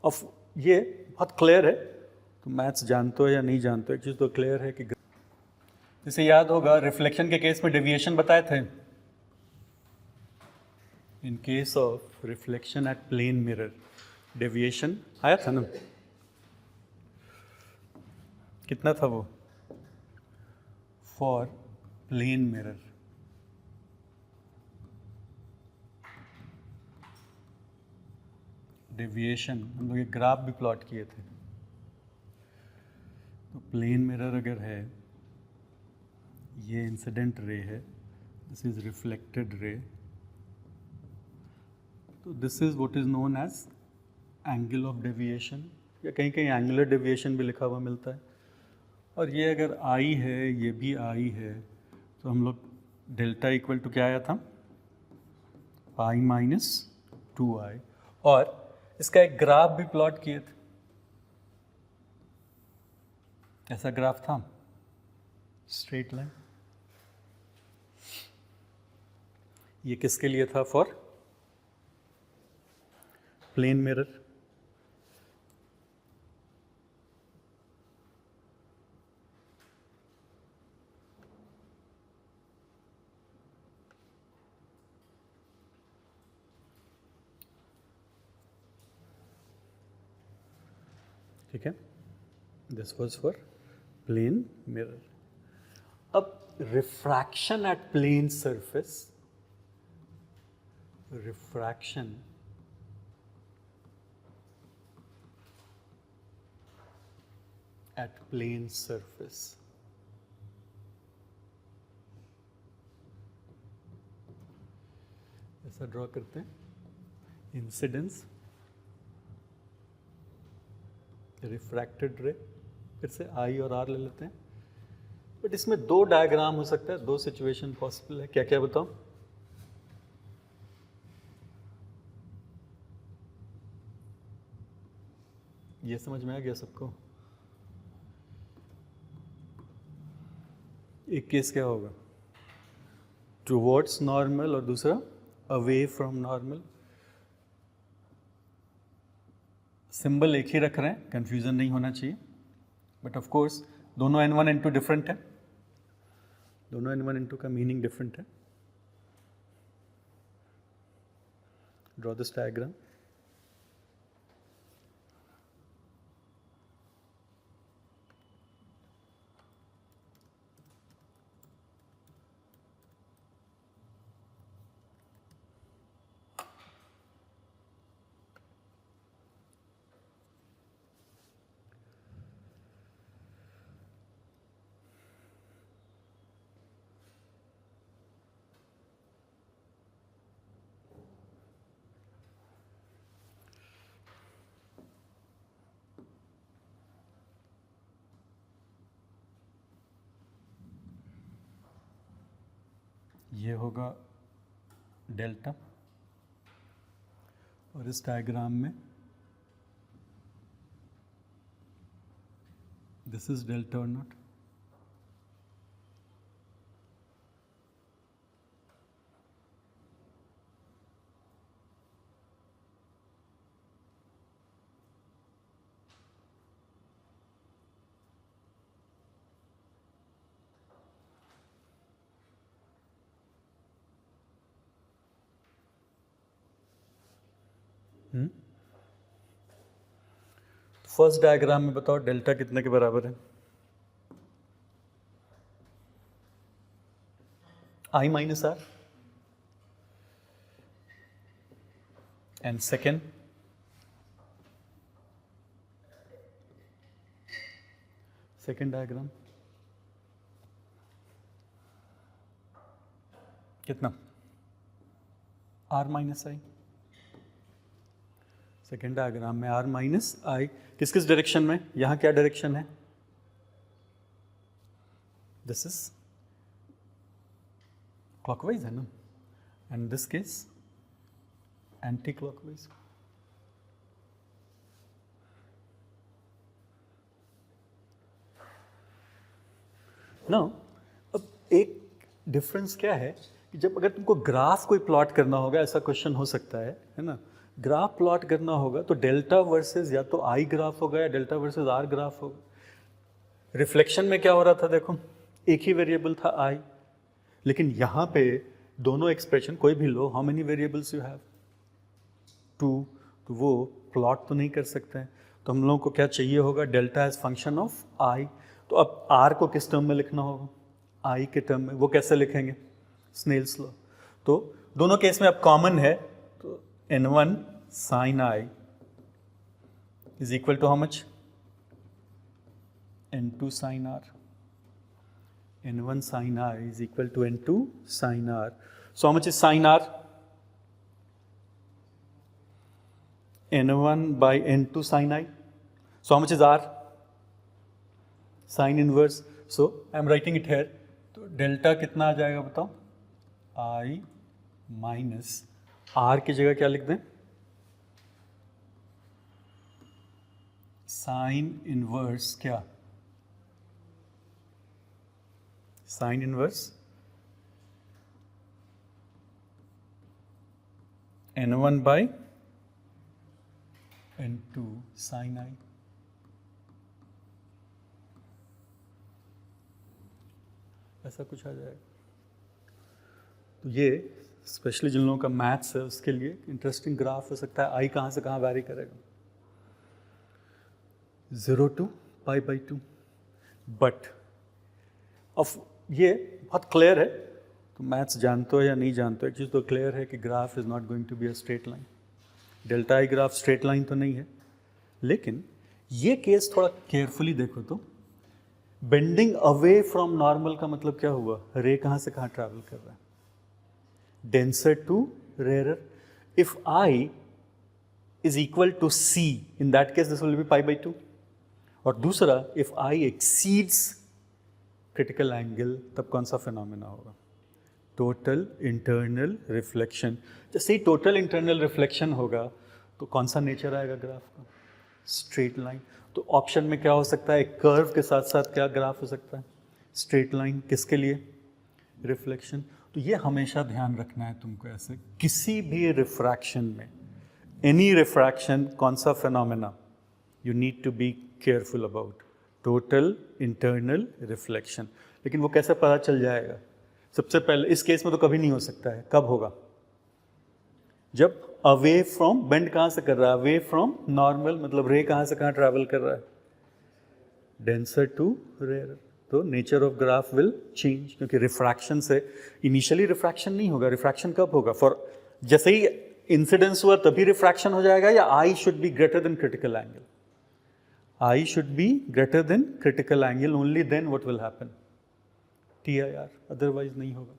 Of ये बहुत clear है, तो मैथ्स जानते हो या नहीं जानते हो, एक चीज़ तो क्लियर है कि जैसे याद होगा रिफ्लेक्शन के केस में डेविएशन बताए थे। In case of reflection at plane mirror deviation आया था ना, कितना था वो फॉर प्लेन मिरर? डेविएशन हम लोग एक ग्राफ भी प्लॉट किए थे। तो प्लेन मिरर अगर है, ये इंसिडेंट रे है, दिस इज रिफ्लेक्टेड रे, तो this is what is known as angle of deviation, या कहीं कहीं एंगुलर डेविएशन भी लिखा हुआ मिलता है। और ये अगर आई है, ये भी आई है, तो हम लोग डेल्टा इक्वल टू क्या आया था, पाई माइनस 2i, और इसका एक ग्राफ भी प्लॉट किए थे। ऐसा ग्राफ था, स्ट्रेट लाइन। ये किसके लिए था, फॉर प्लेन मिरर। ठीक है, this was for plane mirror. अब refraction at plane surface, refraction at plane surface, ऐसा ड्रॉ करते हैं, इंसिडेंस, रिफ्रैक्टेड रे, फिर से आई और आर ले लेते हैं। बट इसमें दो डायग्राम हो सकता है, दो सिचुएशन पॉसिबल है। क्या क्या बताओ? ये समझ में आ गया सबको? एक केस क्या होगा, टुवर्ड्स नॉर्मल, और दूसरा अवे फ्रॉम नॉर्मल। सिंबल एक ही रख रहे हैं, कंफ्यूजन नहीं होना चाहिए, बट ऑफ कोर्स दोनों n1 n2 डिफरेंट है, दोनों n1 n2 का मीनिंग डिफरेंट है। Draw this diagram. ये होगा डेल्टा, और इस डायग्राम में दिस इज डेल्टा और नॉट। फर्स्ट डायग्राम में बताओ डेल्टा कितने के बराबर है? I minus R. And second diagram कितना, R minus I. Second diagram में आर माइनस आई, किस किस डायरेक्शन में? यहां क्या डायरेक्शन है? दिस इज क्लॉकवाइज है ना, and this case anti clockwise. ना अब एक डिफरेंस क्या है कि जब अगर तुमको ग्राफ कोई प्लॉट करना होगा, ऐसा क्वेश्चन हो सकता है ना, ग्राफ प्लॉट करना होगा तो डेल्टा वर्सेस या तो आई ग्राफ होगा या डेल्टा वर्सेस आर ग्राफ होगा। रिफ्लेक्शन में क्या हो रहा था, देखो एक ही वेरिएबल था आई, लेकिन यहाँ पे दोनों एक्सप्रेशन कोई भी लो, how many variables you have, 2, तो वो प्लॉट तो नहीं कर सकते हैं। तो हम लोगों को क्या चाहिए होगा, डेल्टा एज फंक्शन ऑफ आई। तो अब आर को किस टर्म में लिखना होगा, आई के टर्म में। वो कैसे लिखेंगे, स्नेल्स लॉ। तो दोनों केस में अब कॉमन है, तो n1 sin i is equal to how much, n2 sin r. n1 sin i is equal to n2 sin r. So how much is sin r, n1 by n2 sin i. So how much is r, sin inverse. So I am writing it here. तो delta कितना आ जाएगा बताओ, i minus r की जगह क्या लिख दें, sine inverse, क्या sine inverse n1 by n2 sin i। ऐसा कुछ आ जाएगा। तो ये स्पेशली जिन लोगों का मैथ्स है उसके लिए इंटरेस्टिंग ग्राफ हो सकता है। आई कहाँ से कहाँ वैरी करेगा, 0 to π/2। बट अब ये बहुत क्लियर है, तो मैथ्स जानते हो या नहीं जानते हो, एक चीज़ तो क्लियर है कि graph is not going to be a straight line. Delta I graph straight line तो नहीं है, लेकिन ये केस थोड़ा केयरफुली देखो तो बेंडिंग अवे फ्रॉम नॉर्मल का मतलब क्या हुआ, रे कहाँ से कहाँ ट्रैवल कर रहा है, denser to rarer. If I is equal to c, in that case this will be π/2. और दूसरा, if I exceeds critical angle, तब कौन सा फिनोमेना होगा, टोटल इंटरनल रिफ्लेक्शन। जैसे ही टोटल इंटरनल रिफ्लेक्शन होगा तो कौन सा नेचर आएगा ग्राफ का, स्ट्रेट लाइन। तो ऑप्शन में क्या हो सकता है, एक कर्व के साथ साथ क्या ग्राफ हो सकता है, स्ट्रेट लाइन। किसके लिए, रिफ्लेक्शन। तो ये हमेशा ध्यान रखना है तुमको, ऐसे किसी भी रिफ्रैक्शन में, एनी रिफ्रैक्शन, कौन सा phenomena you need to be careful about, total internal reflection. लेकिन वो कैसे पता चल जाएगा, सबसे पहले इस केस में तो कभी नहीं हो सकता है, कब होगा, जब अवे फ्रॉम, बेंड कहाँ से कर रहा है, अवे फ्रॉम नॉर्मल, मतलब रे कहाँ से कहाँ ट्रैवल कर रहा है, डेंसर टू रेयर। तो nature of graph will change, क्योंकि रिफ्रैक्शन से इनिशियली रिफ्रैक्शन नहीं होगा। रिफ्रैक्शन कब होगा, फॉर जैसे ही इंसिडेंस हुआ तभी रिफ्रैक्शन हो जाएगा, या I should be greater than critical angle, I should be greater than critical angle, only then what will happen, TIR, otherwise नहीं होगा।